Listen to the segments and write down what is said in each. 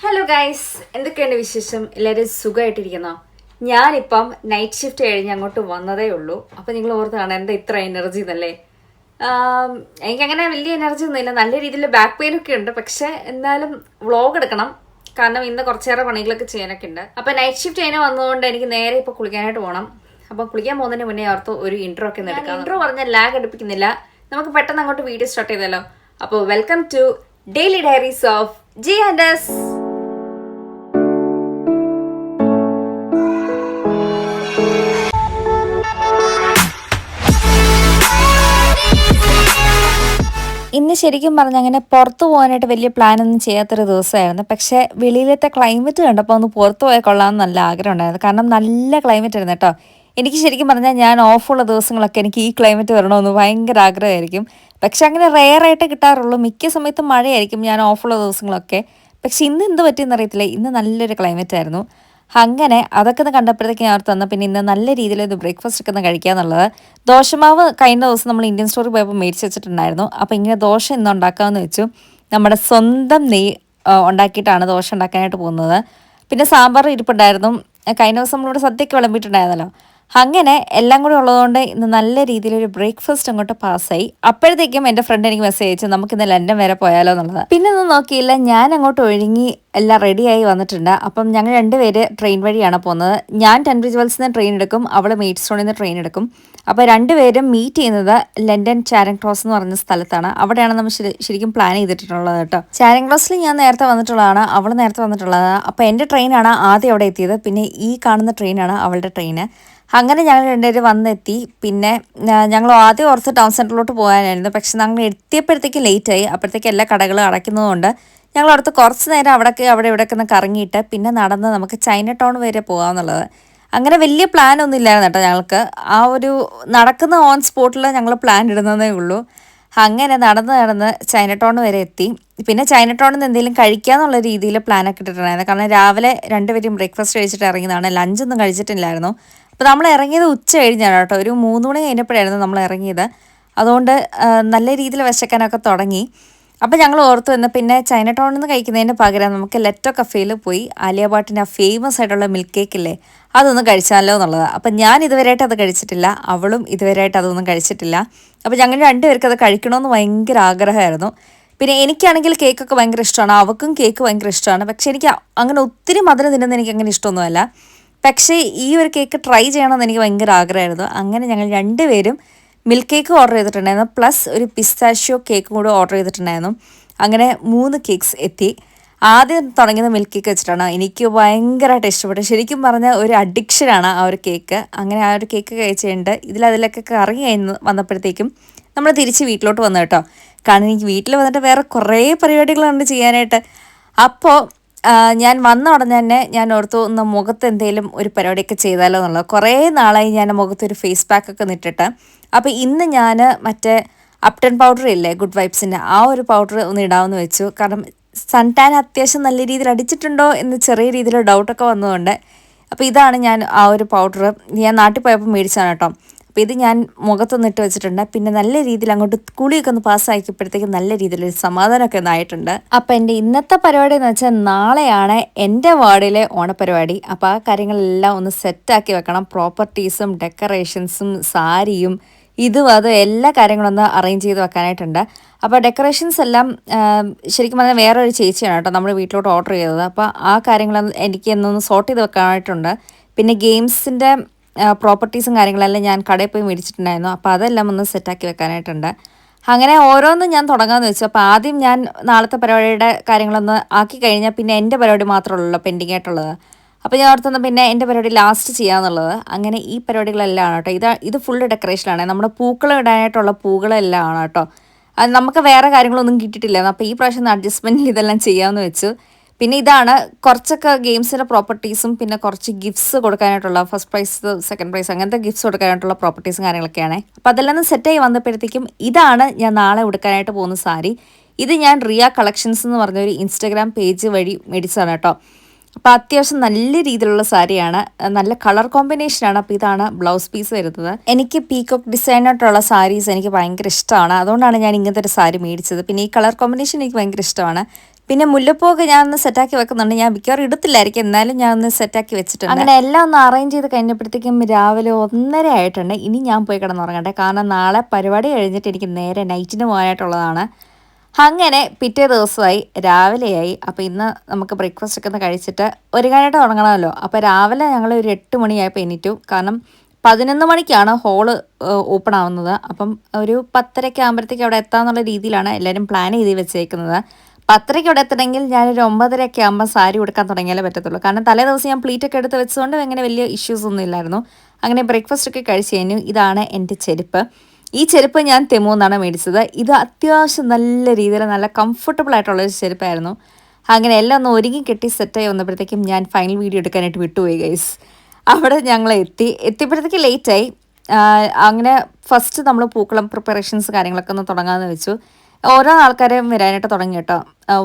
Hello guys, എന്തൊക്കെയുണ്ട് വിശേഷം? എല്ലാവരും സുഖമായിട്ടിരിക്കുന്നോ? ഞാനിപ്പം നൈറ്റ് ഷിഫ്റ്റ് കഴിഞ്ഞ് അങ്ങോട്ട് വന്നതേ ഉള്ളൂ. അപ്പം നിങ്ങൾ ഓർത്താണ് എന്താ ഇത്ര എനർജി എന്നല്ലേ. എനിക്കങ്ങനെ വലിയ എനർജി ഒന്നുമില്ല, നല്ല രീതിയിൽ ബാക്ക് പെയിൻ ഒക്കെ ഉണ്ട്. പക്ഷെ എന്നാലും വ്ളോഗ് എടുക്കണം, കാരണം ഇന്ന് കുറച്ചേറെ പണികളൊക്കെ ചെയ്യാനൊക്കെ ഉണ്ട്. അപ്പം നൈറ്റ് ഷിഫ്റ്റ് കഴിഞ്ഞ് വന്നതുകൊണ്ട് എനിക്ക് നേരെ ഇപ്പോൾ കുളിക്കാനായിട്ട് പോകണം. അപ്പം കുളിക്കാൻ പോകുന്നതിന് മുന്നേ ഓർത്ത് ഒരു ഇൻട്രോ ഒക്കെ ഒന്ന് എടുക്കാം. ഇൻട്രോ പറഞ്ഞാൽ ലാഗ് അടുപ്പിക്കുന്നില്ല, നമുക്ക് പെട്ടെന്ന് അങ്ങോട്ട് വീഡിയോ സ്റ്റാർട്ട് ചെയ്തല്ലോ. അപ്പോൾ welcome to daily diaries of G and S. ഇന്ന് ശരിക്കും പറഞ്ഞാൽ അങ്ങനെ പുറത്ത് പോകാനായിട്ട് വലിയ പ്ലാനൊന്നും ചെയ്യാത്തൊരു ദിവസമായിരുന്നു. പക്ഷേ വെളിയിലത്തെ ക്ലൈമറ്റ് കണ്ടപ്പോൾ ഒന്ന് പുറത്ത് പോയാൽ കൊള്ളാമെന്ന് നല്ല ആഗ്രഹം ഉണ്ടായിരുന്നു. കാരണം നല്ല ക്ലൈമറ്റ് ആയിരുന്നു കേട്ടോ. എനിക്ക് ശരിക്കും പറഞ്ഞാൽ ഞാൻ ഓഫുള്ള ദിവസങ്ങളൊക്കെ എനിക്ക് ഈ ക്ലൈമറ്റ് വരണമെന്ന് ഭയങ്കര ആഗ്രഹമായിരിക്കും. പക്ഷെ അങ്ങനെ റെയറായിട്ട് കിട്ടാറുള്ളൂ. മിക്ക സമയത്തും മഴയായിരിക്കും ഞാൻ ഓഫുള്ള ദിവസങ്ങളൊക്കെ. പക്ഷെ ഇന്ന് എന്ത് പറ്റിയെന്ന് അറിയത്തില്ല, ഇന്ന് നല്ലൊരു ക്ലൈമറ്റ് ആയിരുന്നു. അങ്ങനെ അതൊക്കെ ഒന്ന് കണ്ടപ്പോഴത്തേക്ക് ഞാൻ ഓർത്ത് തന്നാൽ പിന്നെ ഇന്ന് നല്ല രീതിയിൽ ഇത് ബ്രേക്ക്ഫാസ്റ്റ് ഒക്കെ ഒന്ന് കഴിക്കുക എന്നുള്ളത്. ദോശമാവ് കഴിഞ്ഞ ദിവസം നമ്മൾ ഇന്ത്യൻ സ്റ്റോറിൽ പോയപ്പോൾ മേടിച്ച് വെച്ചിട്ടുണ്ടായിരുന്നു. അപ്പോൾ ഇങ്ങനെ ദോശ ഇന്ന് ഉണ്ടാക്കാമെന്ന് വെച്ചു. നമ്മുടെ സ്വന്തം നെയ്യ് ഉണ്ടാക്കിയിട്ടാണ് ദോശ ഉണ്ടാക്കാനായിട്ട് പോകുന്നത്. പിന്നെ സാമ്പാർ ഇരിപ്പുണ്ടായിരുന്നു. കഴിഞ്ഞ ദിവസം നമ്മളിവിടെ സദ്യയൊക്കെ വിളമ്പിയിട്ടുണ്ടായിരുന്നല്ലോ. അങ്ങനെ എല്ലാം കൂടി ഉള്ളതുകൊണ്ട് ഇന്ന് നല്ല രീതിയിലൊരു ബ്രേക്ക്ഫാസ്റ്റ് അങ്ങോട്ട് പാസ്സായി. അപ്പോഴത്തേക്കും എൻ്റെ ഫ്രണ്ട് എനിക്ക് മെസ്സേജ് അയച്ചു, നമുക്ക് ഇന്ന് ലണ്ടൻ വരെ പോയാലോ എന്നുള്ളത്. പിന്നെ ഒന്നും നോക്കിയില്ല, ഞാൻ അങ്ങോട്ട് ഒഴുങ്ങി എല്ലാം റെഡിയായി വന്നിട്ടുണ്ട്. അപ്പം ഞങ്ങൾ രണ്ടുപേര് ട്രെയിൻ വഴിയാണ് പോകുന്നത്. ഞാൻ ടെൻബ്രിഡ്ജ് വെൽസിൽ നിന്ന് ട്രെയിൻ എടുക്കും, അവൾ മെയ്ഡ് സ്റ്റോണിൽ നിന്ന് ട്രെയിൻ എടുക്കും. അപ്പോൾ രണ്ടുപേരും മീറ്റ് ചെയ്യുന്നത് ലണ്ടൻ ചാരിങ് ക്രോസ് എന്ന് പറഞ്ഞ സ്ഥലത്താണ്. അവിടെയാണ് നമ്മൾ ശരിക്കും പ്ലാൻ ചെയ്തിട്ടുള്ളത് കേട്ടോ. ചാരിങ് ക്രോസിൽ ഞാൻ നേരത്തെ വന്നിട്ടുള്ളതാണ്, അവൾ നേരത്തെ വന്നിട്ടുള്ളതാണ്. അപ്പോൾ എൻ്റെ ട്രെയിനാണ് ആദ്യം അവിടെ എത്തിയത്, പിന്നെ ഈ കാണുന്ന ട്രെയിനാണ് അവളുടെ ട്രെയിന്. അങ്ങനെ ഞങ്ങൾ രണ്ടുപേരും വന്നെത്തി. പിന്നെ ഞങ്ങൾ ആദ്യം ഓർത്ത് ടൗൺ സെൻറ്ററിലോട്ട് പോകാനായിരുന്നു. പക്ഷെ ഞങ്ങൾ എത്തിയപ്പോഴത്തേക്ക് ലേറ്റായി. അപ്പോഴത്തേക്ക് എല്ലാ കടകളും അടയ്ക്കുന്നതുകൊണ്ട് ഞങ്ങൾ അടുത്ത് കുറച്ച് നേരം അവിടെ ഇവിടെയൊക്കെ ഒന്ന് കറങ്ങിയിട്ട് പിന്നെ നടന്ന് നമുക്ക് ചൈന ടൗൺ വരെ പോകാമെന്നുള്ളത്. അങ്ങനെ വലിയ പ്ലാനൊന്നും ഇല്ലായിരുന്നു കേട്ടോ ഞങ്ങൾക്ക്. ആ ഒരു നടക്കുന്ന ഓൺ സ്പോട്ടിൽ ഞങ്ങൾ പ്ലാൻ ഇടുന്നതേ ഉള്ളൂ. അങ്ങനെ നടന്ന് ചൈന ടൗൺ വരെ എത്തി. പിന്നെ ചൈന ടൗണിൽ നിന്ന് എന്തെങ്കിലും കഴിക്കാമെന്നുള്ള രീതിയിൽ പ്ലാനൊക്കെ ഇട്ടിട്ടുണ്ടായിരുന്നു. കാരണം രാവിലെ രണ്ടുപേരും ബ്രേക്ക്ഫാസ്റ്റ് കഴിച്ചിട്ട് ഇറങ്ങിയതാണ്, ലഞ്ചൊന്നും കഴിച്ചിട്ടില്ലായിരുന്നു. അപ്പോൾ നമ്മൾ ഇറങ്ങിയത് ഉച്ച കഴിഞ്ഞാണ് കേട്ടോ, ഒരു 3 മണി കഴിഞ്ഞപ്പോഴായിരുന്നു നമ്മൾ ഇറങ്ങിയത്. അതുകൊണ്ട് നല്ല രീതിയിൽ വിശക്കാനൊക്കെ തുടങ്ങി. അപ്പോൾ ഞങ്ങൾ ഓർത്തു വന്ന് പിന്നെ ചൈന ടൗണിൽ നിന്ന് കഴിക്കുന്നതിന് പകരം നമുക്ക് ലെറ്റോ കഫേയിൽ പോയി ആലിയ ഭട്ടിൻ്റെ ആ ഫേമസ് ആയിട്ടുള്ള മിൽക്ക് കേക്ക് ഇല്ലേ, അതൊന്ന് കഴിച്ചാലോ എന്നുള്ളത്. അപ്പം ഞാൻ ഇതുവരെയായിട്ട് അത് കഴിച്ചിട്ടില്ല, അവളും ഇതുവരെയായിട്ട് അതൊന്നും കഴിച്ചിട്ടില്ല. അപ്പോൾ ഞങ്ങൾ രണ്ടുപേർക്ക് അത് കഴിക്കണമെന്ന് ഭയങ്കര ആഗ്രഹമായിരുന്നു. പിന്നെ എനിക്കാണെങ്കിൽ കേക്കൊക്കെ ഭയങ്കര ഇഷ്ടമാണ്, അവൾക്കും കേക്ക് ഭയങ്കര ഇഷ്ടമാണ്. പക്ഷേ എനിക്ക് അങ്ങനെ ഒത്തിരി മധുരം തിന്നുന്നത് എനിക്ക് അങ്ങനെ ഇഷ്ടമൊന്നുമല്ല. പക്ഷേ ഈ ഒരു കേക്ക് ട്രൈ ചെയ്യണമെന്ന് എനിക്ക് ഭയങ്കര ആഗ്രഹമായിരുന്നു. അങ്ങനെ ഞങ്ങൾ രണ്ടുപേരും മിൽക്ക് കേക്ക് ഓർഡർ ചെയ്തിട്ടുണ്ടായിരുന്നു, പ്ലസ് ഒരു പിസ്താഷ്യോ കേക്കും കൂടെ ഓർഡർ ചെയ്തിട്ടുണ്ടായിരുന്നു. അങ്ങനെ 3 കേക്ക്സ് എത്തി. ആദ്യം തുടങ്ങിയത് മിൽക്ക് കേക്ക് വെച്ചിട്ടാണ്. എനിക്ക് ഭയങ്കരമായിട്ട് ഇഷ്ടപ്പെട്ടു. ശരിക്കും പറഞ്ഞാൽ ഒരു അഡിക്ഷനാണ് ആ ഒരു കേക്ക്. അങ്ങനെ ആ ഒരു കേക്ക് കഴിച്ചിട്ടുണ്ട്. അതിലൊക്കെ കറങ്ങി കഴിഞ്ഞ് വന്നപ്പോഴത്തേക്കും നമ്മൾ തിരിച്ച് വീട്ടിലോട്ട് വന്നു കേട്ടോ. കാരണം എനിക്ക് വീട്ടിൽ വന്നിട്ട് വേറെ കുറേ പരിപാടികളുണ്ട് ചെയ്യാനായിട്ട്. അപ്പോൾ ഞാൻ വന്ന ഉടനെ തന്നെ ഞാൻ ഓർത്തു ഒന്ന് മുഖത്ത് എന്തെങ്കിലും ഒരു പരിപാടിയൊക്കെ ചെയ്താലോ എന്നുള്ളത്. കുറേ നാളായി ഞാൻ മുഖത്തൊരു ഫേസ് പാക്കൊക്കെ നിട്ടിട്ട്. അപ്പോൾ ഇന്ന് ഞാൻ മറ്റേ അപ്ടൺ പൗഡർ ഇല്ലേ, ഗുഡ് വൈബ്സിൻ്റെ ആ ഒരു പൗഡർ ഒന്ന് ഇടാമെന്ന് വെച്ചു. കാരണം സൺ ടാൻ അത്യാവശ്യം നല്ല രീതിയിൽ അടിച്ചിട്ടുണ്ടോ എന്ന് ചെറിയ രീതിയിൽ ഡൗട്ടൊക്കെ വന്നതുകൊണ്ട്. അപ്പോൾ ഇതാണ് ഞാൻ ആ ഒരു പൗഡർ ഞാൻ നാട്ടിൽ പോയപ്പോൾ മേടിച്ചാണ് കേട്ടോ. അപ്പോൾ ഇത് ഞാൻ മുഖത്തൊന്നിട്ട് വെച്ചിട്ടുണ്ട്. പിന്നെ നല്ല രീതിയിൽ അങ്ങോട്ട് കുളിയൊക്കെ ഒന്ന് പാസ്സാക്കിയപ്പോഴത്തേക്കും നല്ല രീതിയിലൊരു സമാധാനമൊക്കെ ഒന്നായിട്ടുണ്ട്. അപ്പോൾ എൻ്റെ ഇന്നത്തെ പരിപാടി എന്ന് വെച്ചാൽ നാളെയാണ് എൻ്റെ വാർഡിലെ ഓണപ്പരിപാടി. അപ്പോൾ ആ കാര്യങ്ങളെല്ലാം ഒന്ന് സെറ്റാക്കി വെക്കണം. പ്രോപ്പർട്ടീസും ഡെക്കറേഷൻസും സാരിയും അത് എല്ലാ കാര്യങ്ങളും ഒന്ന് അറേഞ്ച് ചെയ്ത് വെക്കാനായിട്ടുണ്ട്. അപ്പോൾ ഡെക്കറേഷൻസ് എല്ലാം ശരിക്കും പറഞ്ഞാൽ വേറൊരു ചേച്ചിയാണ് കേട്ടോ നമ്മൾ വീട്ടിലോട്ട് ഓർഡർ ചെയ്തത്. അപ്പോൾ ആ കാര്യങ്ങൾ എനിക്ക് എന്നൊന്ന് സോർട്ട് ചെയ്ത് വെക്കാനായിട്ടുണ്ട്. പിന്നെ ഗെയിംസിൻ്റെ പ്രോപ്പർട്ടീസും കാര്യങ്ങളെല്ലാം ഞാൻ കടയിൽ പോയി മേടിച്ചിട്ടുണ്ടായിരുന്നു. അപ്പോൾ അതെല്ലാം ഒന്ന് സെറ്റാക്കി വെക്കാനായിട്ടുണ്ട്. അങ്ങനെ ഓരോന്നും ഞാൻ തുടങ്ങാമെന്ന് വെച്ചു. അപ്പോൾ ആദ്യം ഞാൻ നാളത്തെ പരിപാടിയുടെ കാര്യങ്ങളൊന്ന് ആക്കി കഴിഞ്ഞാൽ പിന്നെ എൻ്റെ പരിപാടി മാത്രമല്ലല്ലോ പെൻഡിങ് ആയിട്ടുള്ളത്. അപ്പോൾ ഞാൻ ഓർത്തുന്ന പിന്നെ എൻ്റെ പരിപാടി ലാസ്റ്റ് ചെയ്യാമെന്നുള്ളത്. അങ്ങനെ ഈ പരിപാടികളെല്ലാം ആണ് കേട്ടോ. ഇത് ഫുള്ള് ഡെക്കറേഷനാണ്. നമ്മുടെ പൂക്കളം ഇടാനായിട്ടുള്ള പൂക്കളെല്ലാം ആണ് കേട്ടോ. അത് നമുക്ക് വേറെ കാര്യങ്ങളൊന്നും കിട്ടിയിട്ടില്ലായിരുന്നു. അപ്പോൾ ഈ പ്രാവശ്യം അഡ്ജസ്റ്റ്മെൻറ്റിൽ ഇതെല്ലാം ചെയ്യാമെന്ന് വെച്ചു. പിന്നെ ഇതാണ് കുറച്ചൊക്കെ ഗെയിംസിൻ്റെ പ്രോപ്പർട്ടീസും പിന്നെ കുറച്ച് ഗിഫ്റ്റ്സ് കൊടുക്കാനായിട്ടുള്ള ഫസ്റ്റ് പ്രൈസ് സെക്കൻഡ് പ്രൈസ് അങ്ങനത്തെ ഗിഫ്റ്റ്സ് കൊടുക്കാനായിട്ടുള്ള പ്രോപ്പർട്ടീസും കാര്യങ്ങളൊക്കെയാണ്. അപ്പോൾ അതെല്ലാം ഒന്ന് സെറ്റായി വന്നപ്പോഴത്തേക്കും ഇതാണ് ഞാൻ നാളെ ഉടുക്കാനായിട്ട് പോകുന്ന സാരി. ഇത് ഞാൻ റിയ കളക്ഷൻസ് എന്ന് പറഞ്ഞൊരു ഇൻസ്റ്റാഗ്രാം പേജ് വഴി മേടിച്ചതാണ് കേട്ടോ. അപ്പോൾ അത്യാവശ്യം നല്ല രീതിയിലുള്ള സാരിയാണ്, നല്ല കളർ കോമ്പിനേഷനാണ്. അപ്പോൾ ഇതാണ് ബ്ലൗസ് പീസ് വരുന്നത്. എനിക്ക് പീകോക്ക് ഡിസൈനായിട്ടുള്ള സാരീസ് എനിക്ക് ഭയങ്കര ഇഷ്ടമാണ്. അതുകൊണ്ടാണ് ഞാൻ ഇങ്ങനത്തെ ഒരു സാരി മേടിച്ചത്. പിന്നെ ഈ കളർ കോമ്പിനേഷൻ എനിക്ക് ഭയങ്കര ഇഷ്ടമാണ്. പിന്നെ മുല്ലപ്പൂവൊക്കെ ഞാൻ ഒന്ന് സെറ്റാക്കി വെക്കുന്നുണ്ട്. ഞാൻ മിക്കവാറും ഇടത്തില്ലായിരിക്കും, എന്നാലും ഞാൻ ഒന്ന് സെറ്റാക്കി വെച്ചിട്ടുണ്ട്. അങ്ങനെ എല്ലാം ഒന്ന് അറേഞ്ച് ചെയ്ത് കഴിഞ്ഞപ്പോഴത്തേക്കും രാവിലെ 1:30 ആയിട്ടുണ്ട്. ഇനി ഞാൻ പോയി കിടന്നുറങ്ങട്ടെ, കാരണം നാളെ പരിപാടി കഴിഞ്ഞിട്ട് എനിക്ക് നേരെ നൈറ്റിന് പോകാനായിട്ടുള്ളതാണ്. അങ്ങനെ പിറ്റേ ദിവസമായി, രാവിലെയായി. അപ്പോൾ ഇന്ന് നമുക്ക് ബ്രേക്ക്ഫാസ്റ്റ് ഒക്കെ ഒന്ന് കഴിച്ചിട്ട് ഒരുങ്ങാനായിട്ട് തുടങ്ങണമല്ലോ. അപ്പോൾ രാവിലെ ഞങ്ങൾ ഒരു 8 മണിയായപ്പോൾ എണീറ്റു. കാരണം 11 മണിക്കാണ് ഹോള് ഓപ്പൺ ആവുന്നത്. അപ്പം ഒരു 10:30 ആകുമ്പോഴത്തേക്ക് അവിടെ എത്താമെന്നുള്ള രീതിയിലാണ് എല്ലാവരും പ്ലാൻ ചെയ്ത് വെച്ചേക്കുന്നത്. 10:30 അവിടെ എത്തണമെങ്കിൽ ഞാനൊരു 9:30 ആകുമ്പോൾ സാരി ഉടുക്കാൻ തുടങ്ങിയാലേ പറ്റത്തുള്ളൂ. കാരണം തലേ ദിവസം ഞാൻ പ്ലീറ്റൊക്കെ എടുത്ത് വെച്ചതുകൊണ്ട് അങ്ങനെ വലിയ ഇഷ്യൂസ് ഒന്നും ഇല്ലായിരുന്നു. അങ്ങനെ ബ്രേക്ക്ഫാസ്റ്റ് ഒക്കെ കഴിച്ച് കഴിഞ്ഞു. ഇതാണ് എൻ്റെ ചെരുപ്പ്. ഈ ചെരുപ്പ് ഞാൻ തെമുന്നാണ് മേടിച്ചത്. ഇത് അത്യാവശ്യം നല്ല രീതിയിൽ നല്ല കംഫർട്ടബിൾ ആയിട്ടുള്ളൊരു ചെരുപ്പായിരുന്നു. അങ്ങനെ എല്ലാം ഒന്ന് ഒരുങ്ങി കെട്ടി സെറ്റായി വന്നപ്പോഴത്തേക്കും ഞാൻ ഫൈനൽ വീഡിയോ എടുക്കാനായിട്ട് വിട്ടുപോയി ഗൈസ്. അവിടെ ഞങ്ങൾ എത്തിയപ്പോഴത്തേക്ക് ലേറ്റായി. അങ്ങനെ ഫസ്റ്റ് നമ്മൾ പൂക്കളം പ്രിപ്പറേഷൻസ് കാര്യങ്ങളൊക്കെ ഒന്ന് തുടങ്ങാമെന്ന് വെച്ചു. ഓരോ ആൾക്കാരും വരാനായിട്ട് തുടങ്ങി കേട്ടോ.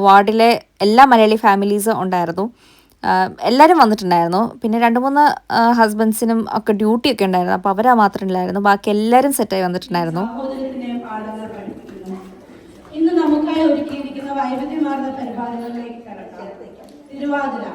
വാർഡിലെ എല്ലാ മലയാളി ഫാമിലീസും ഉണ്ടായിരുന്നു. എല്ലാവരും വന്നിട്ടുണ്ടായിരുന്നു. പിന്നെ 2-3 ഹസ്ബൻഡ്സിനും ഒക്കെ ഡ്യൂട്ടിയൊക്കെ ഉണ്ടായിരുന്നു. അപ്പോൾ അവരാ മാത്രം ഇല്ലായിരുന്നു. ബാക്കി എല്ലാവരും സെറ്റായി വന്നിട്ടുണ്ടായിരുന്നു. ഇന്ന് നമുക്കായി ഒരുക്കിയിരിക്കുന്ന വൈവിധ്യമാർന്ന പരിപാടികളിലേക്ക് കടക്കാം. തിരുവാതിര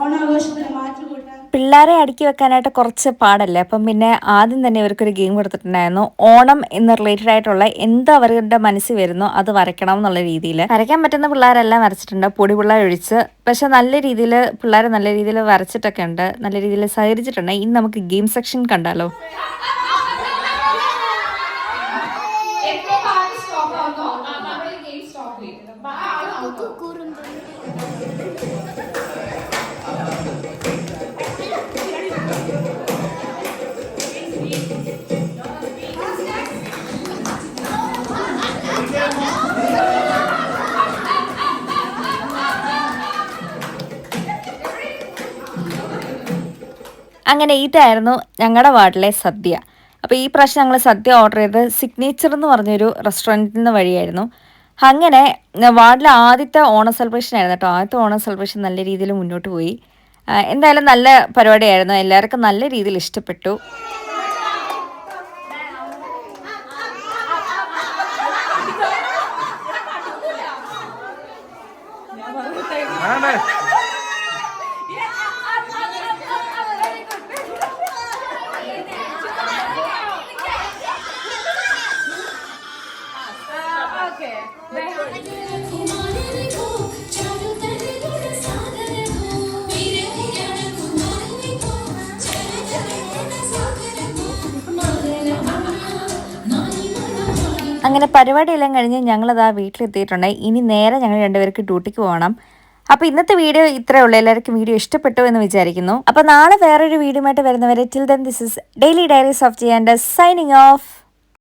ഓണാഘോഷത്തിന് മാറ്റുകൂട്ടാൻ പിള്ളേരെ അടുക്കി വെക്കാനായിട്ട് കുറച്ച് പാടല്ലേ. അപ്പം പിന്നെ ആദ്യം തന്നെ ഇവർക്കൊരു ഗെയിം കൊടുത്തിട്ടുണ്ടായിരുന്നു. ഓണം എന്ന് റിലേറ്റഡ് ആയിട്ടുള്ള എന്ത് അവരുടെ മനസ്സിൽ വരുന്നോ അത് വരയ്ക്കണം എന്നുള്ള രീതിയിൽ. വരയ്ക്കാൻ പറ്റുന്ന പിള്ളേരെല്ലാം വരച്ചിട്ടുണ്ട്, പൊടി പിള്ളേർ ഒഴിച്ച്. പക്ഷെ നല്ല രീതിയിൽ പിള്ളേർ നല്ല രീതിയിൽ വരച്ചിട്ടൊക്കെ ഉണ്ട്, നല്ല രീതിയിൽ സഹകരിച്ചിട്ടുണ്ട്. ഇനി നമുക്ക് ഗെയിം സെക്ഷൻ കണ്ടാലോ. അങ്ങനെ ഇതായിരുന്നു ഞങ്ങളുടെ വാർഡിലെ സദ്യ. അപ്പോൾ ഈ പ്രാവശ്യം ഞങ്ങൾ സദ്യ ഓർഡർ ചെയ്ത് സിഗ്നേച്ചർ എന്ന് പറഞ്ഞൊരു റെസ്റ്റോറൻറ്റിൽ നിന്ന് വഴിയായിരുന്നു. അങ്ങനെ വാർഡിലെ ആദ്യത്തെ ഓണം സെലിബ്രേഷൻ ആയിരുന്നു കേട്ടോ. ആദ്യത്തെ ഓണം സെലിബ്രേഷൻ നല്ല രീതിയിൽ മുന്നോട്ട് പോയി. എന്തായാലും നല്ല പരിപാടിയായിരുന്നു, എല്ലാവർക്കും നല്ല രീതിയിൽ ഇഷ്ടപ്പെട്ടു. അങ്ങനെ പരിപാടിയെല്ലാം കഴിഞ്ഞ് ഞങ്ങളത് ആ വീട്ടിലെത്തിയിട്ടുണ്ട്. ഇനി നേരെ ഞങ്ങൾ രണ്ടുപേർക്ക് ഡ്യൂട്ടിക്ക് പോകണം. അപ്പോൾ ഇന്നത്തെ വീഡിയോ ഇത്രയേ ഉള്ളൂ. എല്ലാവർക്കും വീഡിയോ ഇഷ്ടപ്പെട്ടു എന്ന് വിചാരിക്കുന്നു. അപ്പോൾ നാളെ വേറൊരു വീഡിയോ ആയിട്ട് വരുന്നവരെ till then this is daily diaries of ജിയാൻഡ സൈനിങ് ഓഫ്.